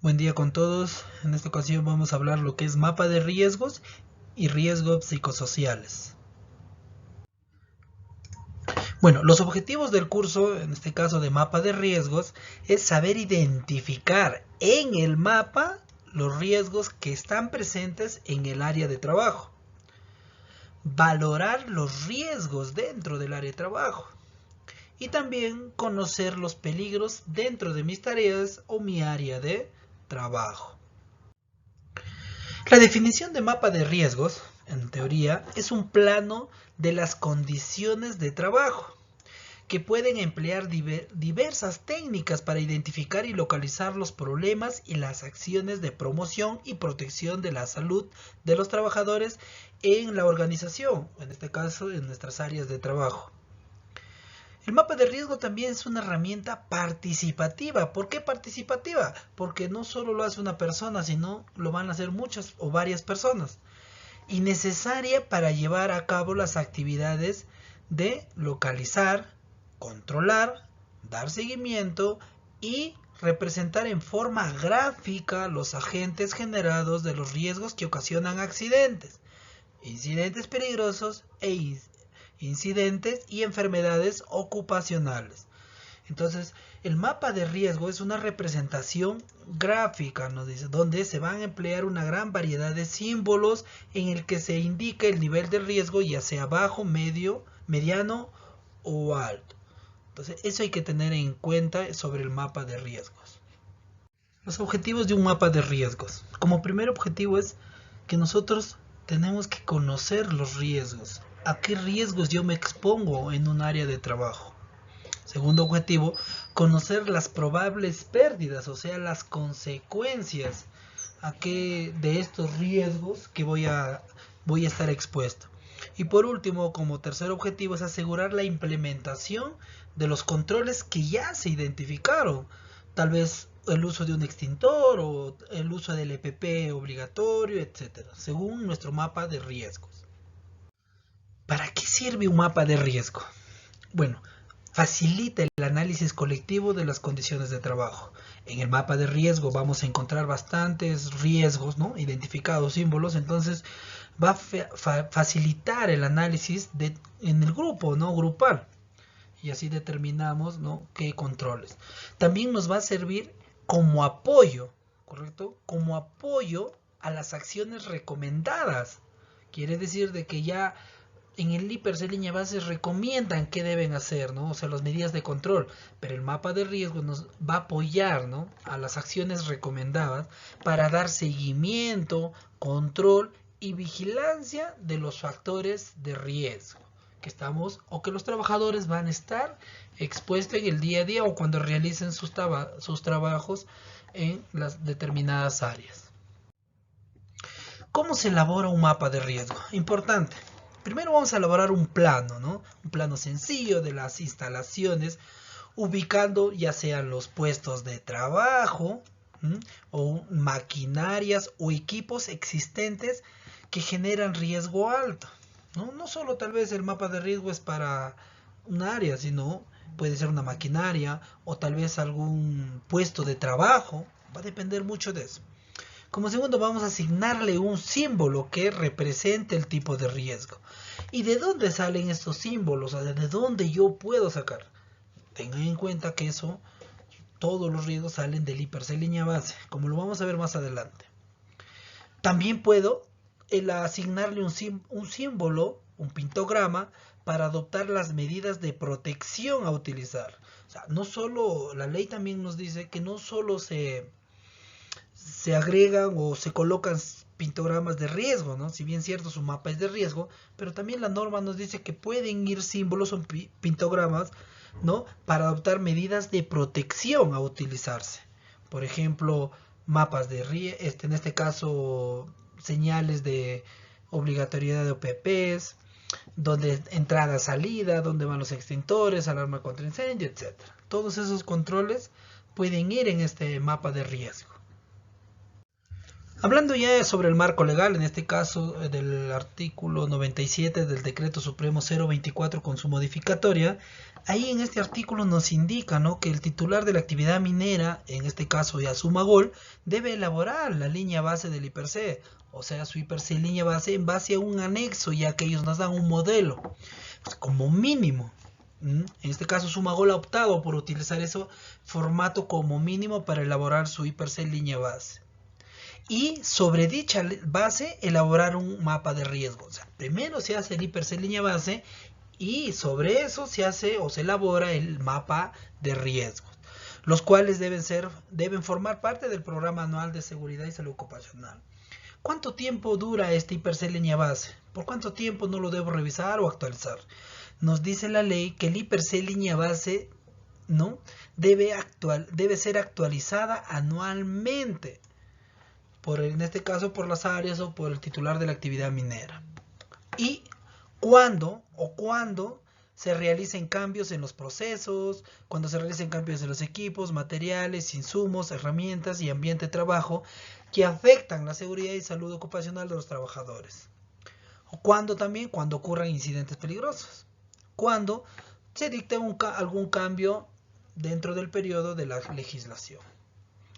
Buen día con todos. En esta ocasión vamos a hablar lo que es mapa de riesgos y riesgos psicosociales. Bueno, los objetivos del curso, en este caso de mapa de riesgos, es saber identificar en el mapa los riesgos que están presentes en el área de trabajo, valorar los riesgos dentro del área de trabajo y también conocer los peligros dentro de mis tareas o mi área de trabajo. La definición de mapa de riesgos, en teoría, es un plano de las condiciones de trabajo, que pueden emplear diversas técnicas para identificar y localizar los problemas y las acciones de promoción y protección de la salud de los trabajadores en la organización, en este caso en nuestras áreas de trabajo. El mapa de riesgo también es una herramienta participativa. ¿Por qué participativa? Porque no solo lo hace una persona, sino lo van a hacer muchas o varias personas. Y necesaria para llevar a cabo las actividades de localizar, controlar, dar seguimiento y representar en forma gráfica los agentes generados de los riesgos que ocasionan accidentes, incidentes peligrosos e incidentes y enfermedades ocupacionales. Entonces, el mapa de riesgo es una representación gráfica, nos dice, donde se van a emplear una gran variedad de símbolos en el que se indica el nivel de riesgo, ya sea bajo, medio, mediano o alto. Entonces, eso hay que tener en cuenta sobre el mapa de riesgos. Los objetivos de un mapa de riesgos. Como primer objetivo es que nosotros tenemos que conocer los riesgos. ¿A qué riesgos yo me expongo en un área de trabajo? Segundo objetivo, conocer las probables pérdidas, o sea, las consecuencias de estos riesgos que voy a estar expuesto. Y por último, como tercer objetivo, es asegurar la implementación de los controles que ya se identificaron. Tal vez el uso de un extintor o el uso del EPP obligatorio, etcétera, según nuestro mapa de riesgos. ¿Para qué sirve un mapa de riesgo? Bueno, facilita el análisis colectivo de las condiciones de trabajo. En el mapa de riesgo vamos a encontrar bastantes riesgos, ¿no? Identificados, símbolos, entonces va a facilitar el análisis en el grupo, ¿no? Grupal. Y así determinamos, ¿no? Qué controles. También nos va a servir como apoyo, ¿correcto? Como apoyo a las acciones recomendadas. Quiere decir de que ya en el IPERS en línea base recomiendan qué deben hacer, ¿no? O sea, las medidas de control, pero el mapa de riesgo nos va a apoyar, ¿no? A las acciones recomendadas para dar seguimiento, control y vigilancia de los factores de riesgo que estamos o que los trabajadores van a estar expuestos en el día a día o cuando realicen sus trabajos en las determinadas áreas. ¿Cómo se elabora un mapa de riesgo? Importante. Primero vamos a elaborar un plano, ¿no? Un plano sencillo de las instalaciones, ubicando ya sean los puestos de trabajo, o maquinarias o equipos existentes que generan riesgo alto. No solo tal vez el mapa de riesgo es para un área, sino puede ser una maquinaria o tal vez algún puesto de trabajo. Va a depender mucho de eso. Como segundo, vamos a asignarle un símbolo que represente el tipo de riesgo. ¿Y de dónde salen estos símbolos? ¿De dónde yo puedo sacar? Tengan en cuenta que todos los riesgos salen del IPERS en línea base, como lo vamos a ver más adelante. También puedo asignarle un símbolo, un pictograma, para adoptar las medidas de protección a utilizar. O sea, no solo, la ley también nos dice que no solo se agregan o se colocan pictogramas de riesgo, ¿no? Si bien cierto su mapa es de riesgo, pero también la norma nos dice que pueden ir símbolos o pictogramas, ¿no? Para adoptar medidas de protección a utilizarse. Por ejemplo, mapas de riesgo, en este caso señales de obligatoriedad de OPPs, donde entrada, salida, donde van los extintores, alarma contra incendio, etcétera. Todos esos controles pueden ir en este mapa de riesgo. Hablando ya sobre el marco legal, en este caso del artículo 97 del Decreto Supremo 024 con su modificatoria, ahí en este artículo nos indica, ¿no?, que el titular de la actividad minera, en este caso ya Sumagol, debe elaborar la línea base del IPRC, o sea, su IPRC línea base en base a un anexo, ya que ellos nos dan un modelo, pues, como mínimo. En este caso Sumagol ha optado por utilizar ese formato como mínimo para elaborar su IPRC línea base. Y sobre dicha base elaborar un mapa de riesgo. O sea, primero se hace el IPRC línea base y sobre eso se hace o se elabora el mapa de riesgos, los cuales deben formar parte del programa anual de seguridad y salud ocupacional. ¿Cuánto tiempo dura este IPRC línea base? ¿Por cuánto tiempo no lo debo revisar o actualizar? Nos dice la ley que el IPRC línea base, ¿no?, debe ser actualizada anualmente, en este caso por las áreas o por el titular de la actividad minera. Y cuando se realicen cambios en los procesos, cuando se realicen cambios en los equipos, materiales, insumos, herramientas y ambiente de trabajo que afectan la seguridad y salud ocupacional de los trabajadores. O cuando ocurran incidentes peligrosos. Cuando se dicte algún cambio dentro del periodo de la legislación.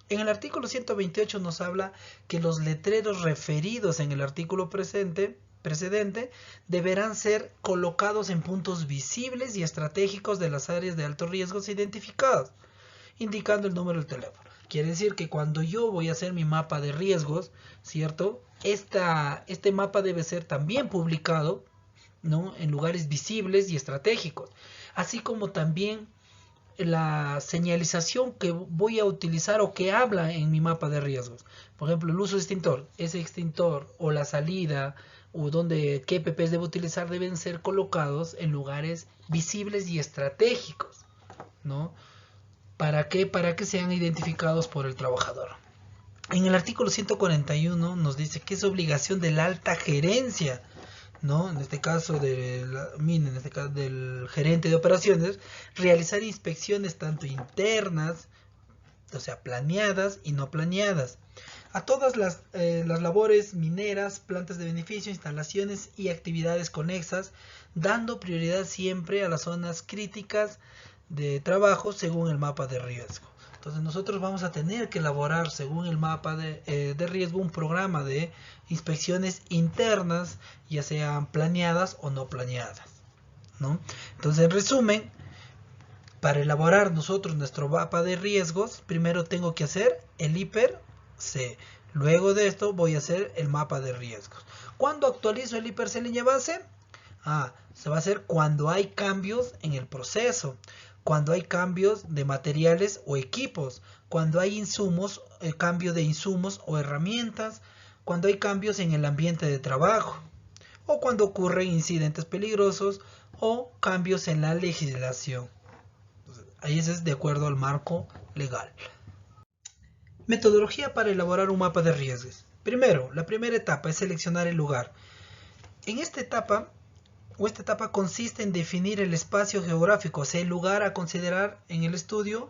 En el artículo 128 nos habla que los letreros referidos en el artículo precedente deberán ser colocados en puntos visibles y estratégicos de las áreas de alto riesgo identificadas, indicando el número del teléfono. Quiere decir que cuando yo voy a hacer mi mapa de riesgos, ¿cierto?, este mapa debe ser también publicado, ¿no?, en lugares visibles y estratégicos, así como también la señalización que voy a utilizar o que habla en mi mapa de riesgos. Por ejemplo, el uso de extintor, ese extintor o la salida o qué EPPs debo utilizar deben ser colocados en lugares visibles y estratégicos, ¿no? ¿Para qué? Para que sean identificados por el trabajador. En el artículo 141 nos dice que es obligación de la alta gerencia, ¿no?, en este caso del gerente de operaciones, realizar inspecciones tanto internas, o sea, planeadas y no planeadas, a todas las labores mineras, plantas de beneficio, instalaciones y actividades conexas, dando prioridad siempre a las zonas críticas de trabajo según el mapa de riesgo. Entonces nosotros vamos a tener que elaborar según el mapa de riesgo un programa de inspecciones internas, ya sean planeadas o no planeadas, ¿no? Entonces, en resumen, para elaborar nosotros nuestro mapa de riesgos, primero tengo que hacer el IPRC. Luego de esto voy a hacer el mapa de riesgos. ¿Cuándo actualizo el IPRC línea base? Se va a hacer cuando hay cambios en el proceso, cuando hay cambios de materiales o equipos, cuando hay insumos, cambio de insumos o herramientas, cuando hay cambios en el ambiente de trabajo, o cuando ocurren incidentes peligrosos o cambios en la legislación. Ahí es de acuerdo al marco legal. Metodología para elaborar un mapa de riesgos. Primero, la primera etapa es seleccionar el lugar. Esta etapa consiste en definir el espacio geográfico, o sea, el lugar a considerar en el estudio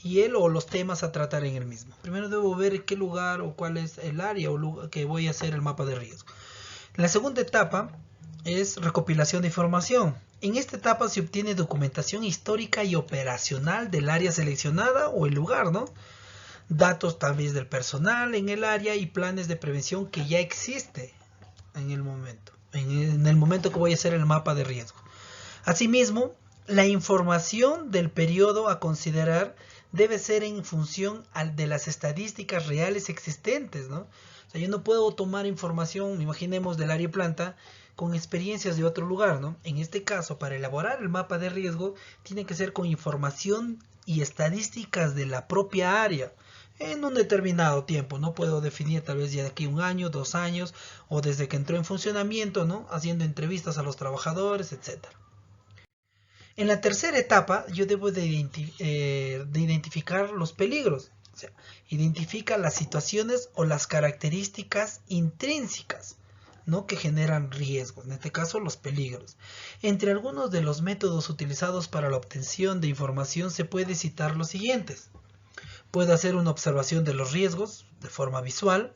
y los temas a tratar en el mismo. Primero debo ver qué lugar o cuál es el área o lugar que voy a hacer el mapa de riesgo. La segunda etapa es recopilación de información. En esta etapa se obtiene documentación histórica y operacional del área seleccionada o el lugar, ¿no? Datos tal vez del personal en el área y planes de prevención que ya existe en el momento que voy a hacer el mapa de riesgo. Asimismo, la información del periodo a considerar debe ser en función de las estadísticas reales existentes, ¿no? O sea, yo no puedo tomar información, imaginemos, del área y planta con experiencias de otro lugar, ¿no? En este caso, para elaborar el mapa de riesgo, tiene que ser con información y estadísticas de la propia área en un determinado tiempo. No puedo definir tal vez ya de aquí 1 año, 2 años, o desde que entró en funcionamiento, ¿no?, haciendo entrevistas a los trabajadores, etc. En la tercera etapa, yo debo de identificar los peligros. O sea, identifica las situaciones o las características intrínsecas, ¿no?, que generan riesgos, en este caso los peligros. Entre algunos de los métodos utilizados para la obtención de información se puede citar los siguientes. Puedo hacer una observación de los riesgos de forma visual,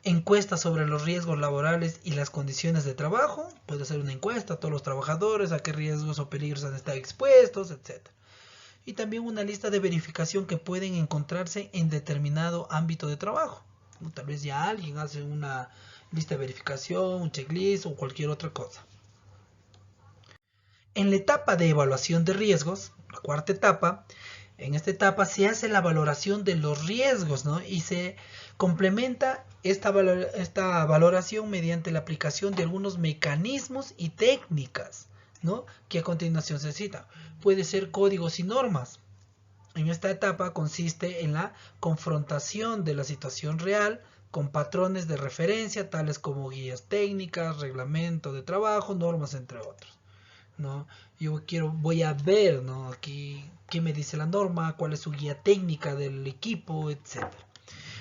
encuestas sobre los riesgos laborales y las condiciones de trabajo. Puede ser una encuesta a todos los trabajadores, a qué riesgos o peligros han estado expuestos, etc. Y también una lista de verificación que pueden encontrarse en determinado ámbito de trabajo. Tal vez ya alguien hace una lista de verificación, un checklist o cualquier otra cosa. En la etapa de evaluación de riesgos, la cuarta etapa, en esta etapa se hace la valoración de los riesgos, ¿no? Y se complementa esta valoración mediante la aplicación de algunos mecanismos y técnicas, ¿no? Que a continuación se citan. Puede ser códigos y normas. En esta etapa consiste en la confrontación de la situación real con patrones de referencia tales como guías técnicas, reglamento de trabajo, normas, entre otros, ¿no? Voy a ver, ¿no? Aquí qué me dice la norma, cuál es su guía técnica del equipo, etc.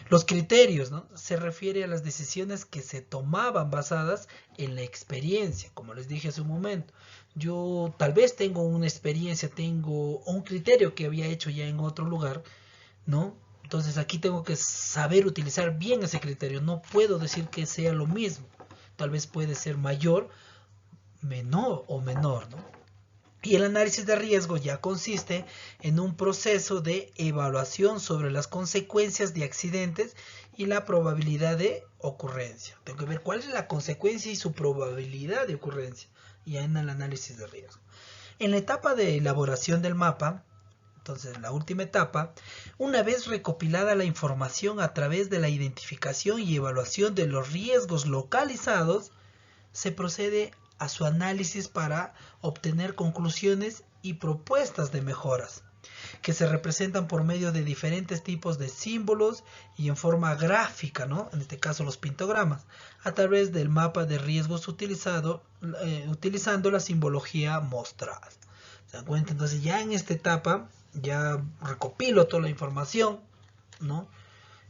Los criterios, ¿no? Se refiere a las decisiones que se tomaban basadas en la experiencia, como les dije hace un momento. Yo tal vez tengo una experiencia, tengo un criterio que había hecho ya en otro lugar, ¿no? Entonces aquí tengo que saber utilizar bien ese criterio. No puedo decir que sea lo mismo. Tal vez puede ser mayor, menor o menor, ¿no? Y el análisis de riesgo ya consiste en un proceso de evaluación sobre las consecuencias de accidentes y la probabilidad de ocurrencia. Tengo que ver cuál es la consecuencia y su probabilidad de ocurrencia, ya en el análisis de riesgo. En la etapa de elaboración del mapa, entonces la última etapa, una vez recopilada la información a través de la identificación y evaluación de los riesgos localizados, se procede a su análisis para obtener conclusiones y propuestas de mejoras, que se representan por medio de diferentes tipos de símbolos y en forma gráfica, ¿no? En este caso los pintogramas, a través del mapa de riesgos utilizando la simbología mostrada. ¿Se dan cuenta? Entonces ya en esta etapa ya recopilo toda la información, ¿no?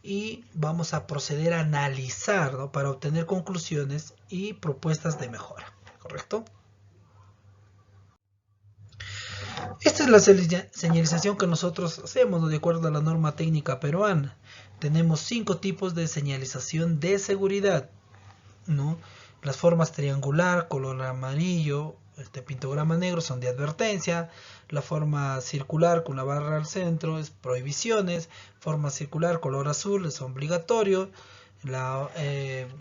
Y vamos a proceder a analizar, ¿no? Para obtener conclusiones y propuestas de mejora, ¿correcto? Esta es la señalización que nosotros hacemos, ¿no? De acuerdo a la norma técnica peruana. Tenemos 5 tipos de señalización de seguridad, ¿no? Las formas triangular, color amarillo, pintograma negro son de advertencia. La forma circular con la barra al centro es prohibiciones. Forma circular color azul es obligatorio. La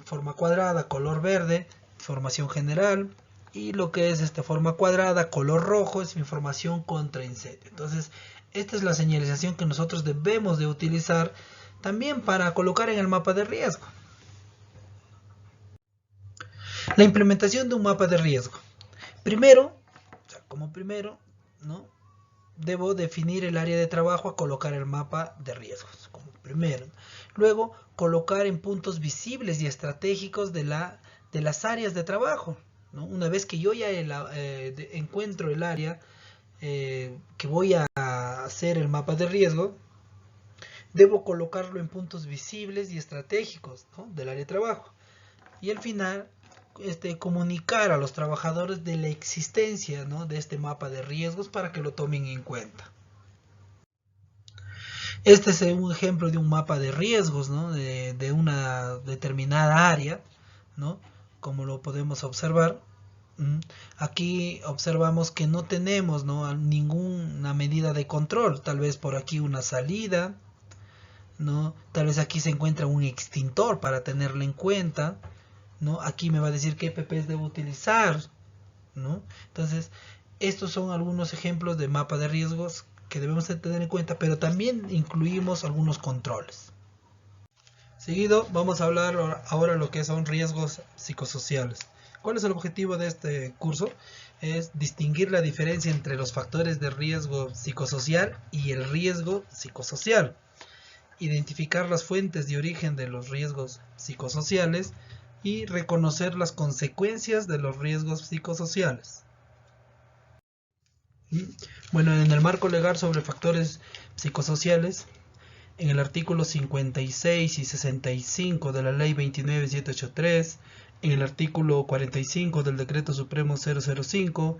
forma cuadrada color verde, información general. Y lo que es esta forma cuadrada color rojo es información contra incendio. Entonces esta es la señalización que nosotros debemos de utilizar también para colocar en el mapa de riesgo. La implementación de un mapa de riesgo. Primero, ¿no? Debo definir el área de trabajo a colocar el mapa de riesgos, como primero. Luego, colocar en puntos visibles y estratégicos de las áreas de trabajo, ¿no? Una vez que yo ya encuentro el área que voy a hacer el mapa de riesgo, debo colocarlo en puntos visibles y estratégicos, ¿no? Del área de trabajo. Y al final, comunicar a los trabajadores de la existencia, ¿no? De este mapa de riesgos para que lo tomen en cuenta. Este es un ejemplo de un mapa de riesgos, ¿no? de una determinada área, ¿no? Como lo podemos observar. Aquí observamos que no tenemos, ¿no? Ninguna medida de control. Tal vez por aquí una salida, ¿no? Tal vez aquí se encuentra un extintor para tenerlo en cuenta, ¿no? Aquí me va a decir qué EPPs debo utilizar, ¿no? Entonces, estos son algunos ejemplos de mapa de riesgos que debemos de tener en cuenta, pero también incluimos algunos controles. Seguido, vamos a hablar ahora lo que son riesgos psicosociales. ¿Cuál es el objetivo de este curso? Es distinguir la diferencia entre los factores de riesgo psicosocial y el riesgo psicosocial. Identificar las fuentes de origen de los riesgos psicosociales y reconocer las consecuencias de los riesgos psicosociales. Bueno, en el marco legal sobre factores psicosociales, en el artículo 56 y 65 de la ley 29783, en el artículo 45 del decreto supremo 005,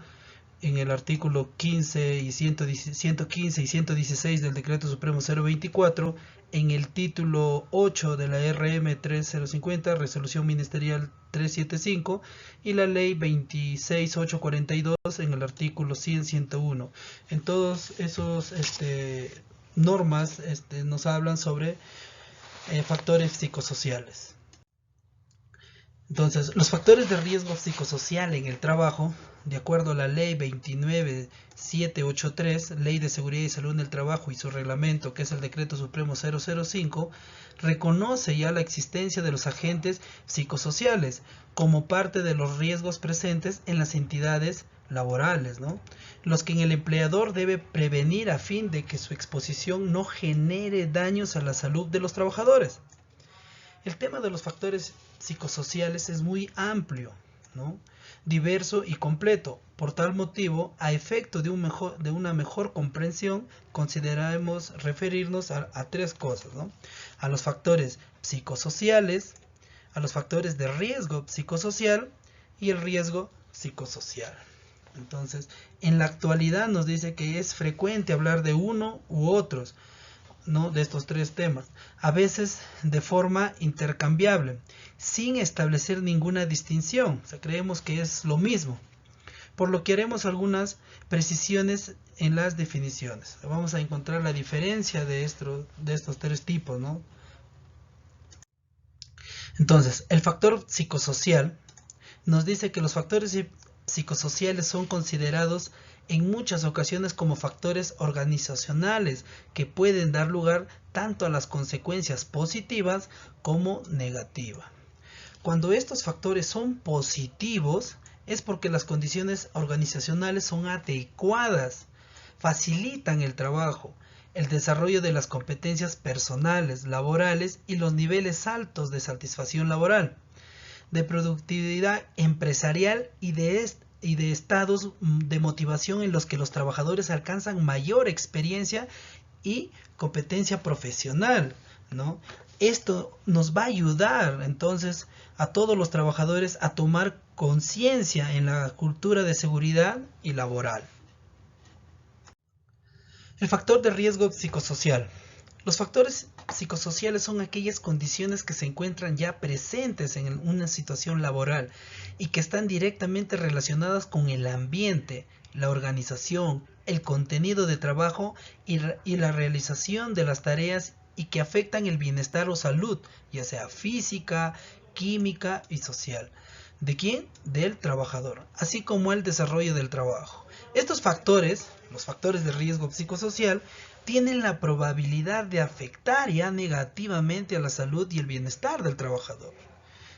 en el artículo 15 y 115 y 116 del Decreto Supremo 024, en el título 8 de la RM 3050, Resolución Ministerial 375, y la Ley 26842 en el artículo 100-101. En todos esos normas nos hablan sobre factores psicosociales. Entonces, los factores de riesgo psicosocial en el trabajo, de acuerdo a la Ley 29783, Ley de Seguridad y Salud en el Trabajo, y su reglamento, que es el Decreto Supremo 005, reconoce ya la existencia de los agentes psicosociales como parte de los riesgos presentes en las entidades laborales, ¿no? Los que el empleador debe prevenir a fin de que su exposición no genere daños a la salud de los trabajadores. El tema de los factores psicosociales es muy amplio, ¿no? Diverso y completo. Por tal motivo, a efecto de una mejor comprensión, consideramos referirnos a tres cosas, ¿no? A los factores psicosociales, a los factores de riesgo psicosocial y el riesgo psicosocial. Entonces, en la actualidad nos dice que es frecuente hablar de uno u otros, ¿no?, de estos tres temas, a veces de forma intercambiable, sin establecer ninguna distinción. O sea, creemos que es lo mismo, por lo que haremos algunas precisiones en las definiciones. Vamos a encontrar la diferencia de estos tres tipos, ¿no? Entonces, el factor psicosocial nos dice que los factores psicosociales son considerados en muchas ocasiones como factores organizacionales que pueden dar lugar tanto a las consecuencias positivas como negativas. Cuando estos factores son positivos, es porque las condiciones organizacionales son adecuadas, facilitan el trabajo, el desarrollo de las competencias personales, laborales y los niveles altos de satisfacción laboral, de productividad empresarial y de estados de motivación en los que los trabajadores alcanzan mayor experiencia y competencia profesional, ¿no? Esto nos va a ayudar entonces a todos los trabajadores a tomar conciencia en la cultura de seguridad y laboral. El factor de riesgo psicosocial. Los factores psicosociales son aquellas condiciones que se encuentran ya presentes en una situación laboral y que están directamente relacionadas con el ambiente, la organización, el contenido de trabajo y la realización de las tareas, y que afectan el bienestar o salud, ya sea física, química y social. ¿De quién? Del trabajador, así como el desarrollo del trabajo. Estos factores, los factores de riesgo psicosocial, tienen la probabilidad de afectar ya negativamente a la salud y el bienestar del trabajador.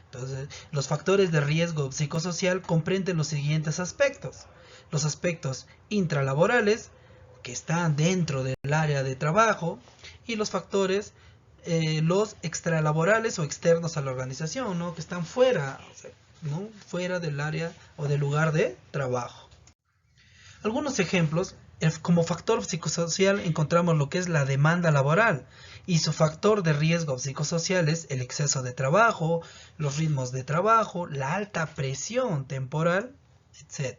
Entonces, los factores de riesgo psicosocial comprenden los siguientes aspectos. Los aspectos intralaborales, que están dentro del área de trabajo, y los factores, los extralaborales o externos a la organización, ¿no?, que están fuera, ¿no?, fuera del área o del lugar de trabajo. Algunos ejemplos. Como factor psicosocial encontramos lo que es la demanda laboral, y su factor de riesgo psicosocial es el exceso de trabajo, los ritmos de trabajo, la alta presión temporal, etc.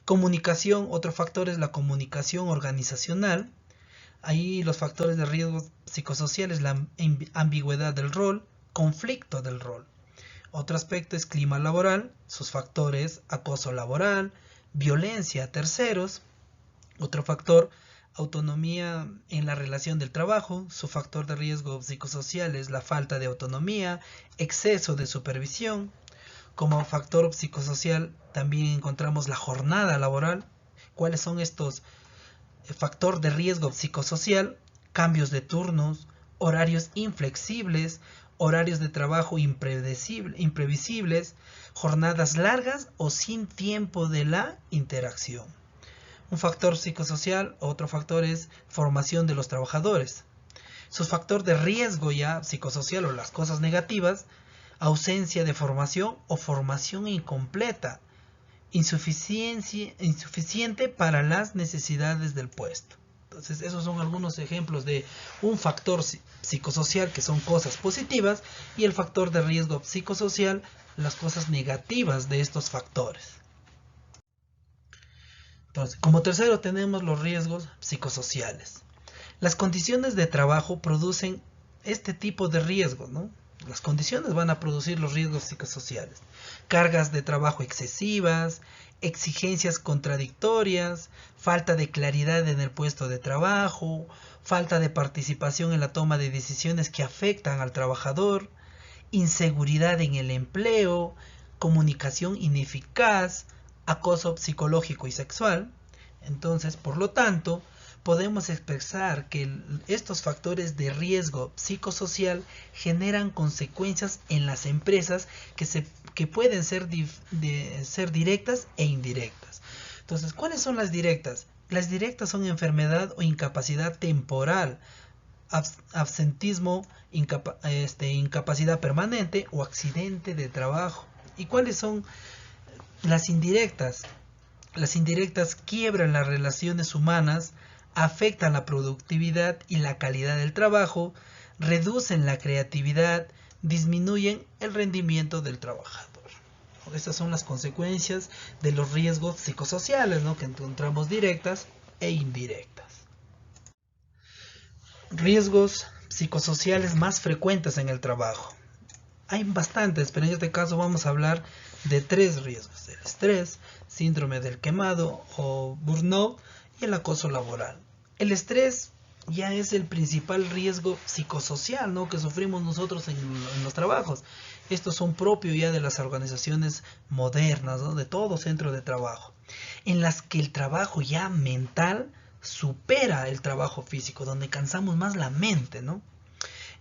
Comunicación, otro factor es la comunicación organizacional. Ahí los factores de riesgo psicosocial es la ambigüedad del rol, conflicto del rol. Otro aspecto es clima laboral, sus factores acoso laboral, violencia a terceros. Otro factor, autonomía en la relación del trabajo. Su factor de riesgo psicosocial es la falta de autonomía, exceso de supervisión. Como factor psicosocial también encontramos la jornada laboral. ¿Cuáles son estos factores de riesgo psicosocial? Cambios de turnos, horarios inflexibles, horarios de trabajo imprevisibles, jornadas largas o sin tiempo de la interacción. Un factor psicosocial, otro factor es formación de los trabajadores. Su factor de riesgo ya psicosocial o las cosas negativas: ausencia de formación o formación incompleta, insuficiente para las necesidades del puesto. Entonces, esos son algunos ejemplos de un factor psicosocial, que son cosas positivas, y el factor de riesgo psicosocial, las cosas negativas de estos factores. Entonces, como tercero tenemos los riesgos psicosociales. Las condiciones de trabajo producen este tipo de riesgos, ¿no? Las condiciones van a producir los riesgos psicosociales. Cargas de trabajo excesivas, exigencias contradictorias, falta de claridad en el puesto de trabajo, falta de participación en la toma de decisiones que afectan al trabajador, inseguridad en el empleo, comunicación ineficaz, acoso psicológico y sexual. Entonces, por lo tanto, podemos expresar que estos factores de riesgo psicosocial generan consecuencias en las empresas que pueden ser directas e indirectas. Entonces, ¿cuáles son las directas? Las directas son enfermedad o incapacidad temporal, absentismo, incapacidad permanente o accidente de trabajo. ¿Y cuáles son las indirectas? Las indirectas quiebran las relaciones humanas, afectan la productividad y la calidad del trabajo, reducen la creatividad, disminuyen el rendimiento del trabajador. Estas son las consecuencias de los riesgos psicosociales, ¿no?, que encontramos directas e indirectas. Riesgos psicosociales más frecuentes en el trabajo. Hay bastantes, pero en este caso vamos a hablar de 3 riesgos: el estrés, síndrome del quemado o burnout y el acoso laboral. El estrés ya es el principal riesgo psicosocial, ¿no?, que sufrimos nosotros en los trabajos. Estos son propios ya de las organizaciones modernas, ¿no?, de todo centro de trabajo, en las que el trabajo ya mental supera el trabajo físico, donde cansamos más la mente, ¿no?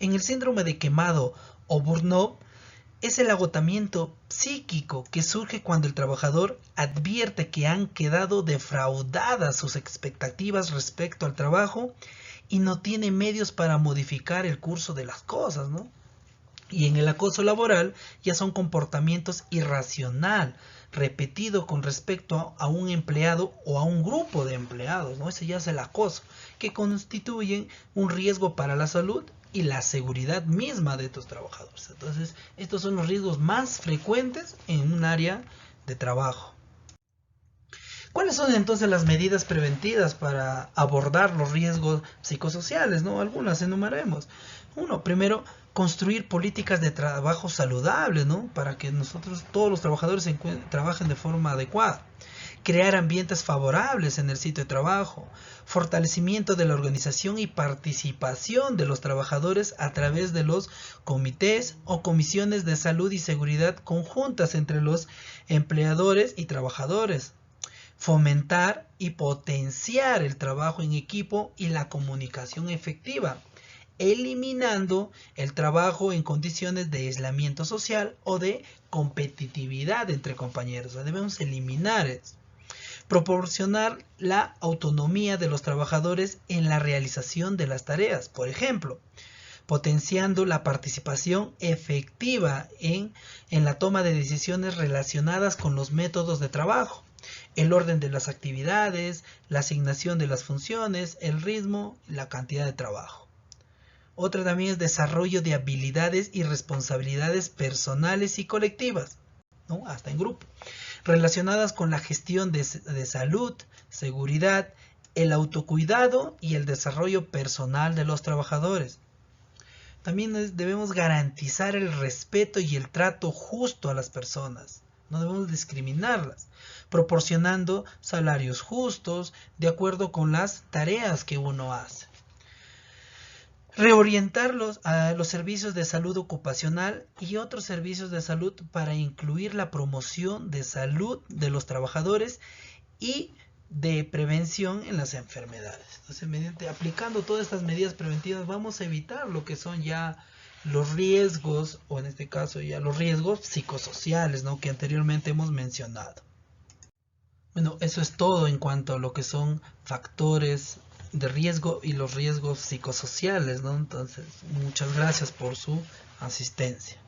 En el síndrome de quemado o burnout es el agotamiento psíquico que surge cuando el trabajador advierte que han quedado defraudadas sus expectativas respecto al trabajo y no tiene medios para modificar el curso de las cosas, ¿no? Y en el acoso laboral ya son comportamientos irracional, repetido con respecto a un empleado o a un grupo de empleados, ¿no? Ese ya es el acoso, que constituyen un riesgo para la salud y la seguridad misma de estos trabajadores. Entonces, estos son los riesgos más frecuentes en un área de trabajo. ¿Cuáles son entonces las medidas preventivas para abordar los riesgos psicosociales, ¿no? Algunas enumeraremos. Primero, construir políticas de trabajo saludables, ¿no?, para que todos los trabajadores trabajen de forma adecuada. Crear ambientes favorables en el sitio de trabajo. Fortalecimiento de la organización y participación de los trabajadores a través de los comités o comisiones de salud y seguridad conjuntas entre los empleadores y trabajadores. Fomentar y potenciar el trabajo en equipo y la comunicación efectiva, eliminando el trabajo en condiciones de aislamiento social o de competitividad entre compañeros. Debemos eliminar eso. Proporcionar la autonomía de los trabajadores en la realización de las tareas, por ejemplo, potenciando la participación efectiva en la toma de decisiones relacionadas con los métodos de trabajo, el orden de las actividades, la asignación de las funciones, el ritmo, la cantidad de trabajo. Otra también es desarrollo de habilidades y responsabilidades personales y colectivas, ¿no?, hasta en grupo, relacionadas con la gestión de salud, seguridad, el autocuidado y el desarrollo personal de los trabajadores. También debemos garantizar el respeto y el trato justo a las personas. No debemos discriminarlas, proporcionando salarios justos de acuerdo con las tareas que uno hace. Reorientar a los servicios de salud ocupacional y otros servicios de salud para incluir la promoción de salud de los trabajadores y de prevención en las enfermedades. Entonces, aplicando todas estas medidas preventivas, vamos a evitar lo que son ya los riesgos, o en este caso ya los riesgos psicosociales, ¿no?, que anteriormente hemos mencionado. Bueno, eso es todo en cuanto a lo que son factores de riesgo y los riesgos psicosociales, ¿no? Entonces, muchas gracias por su asistencia.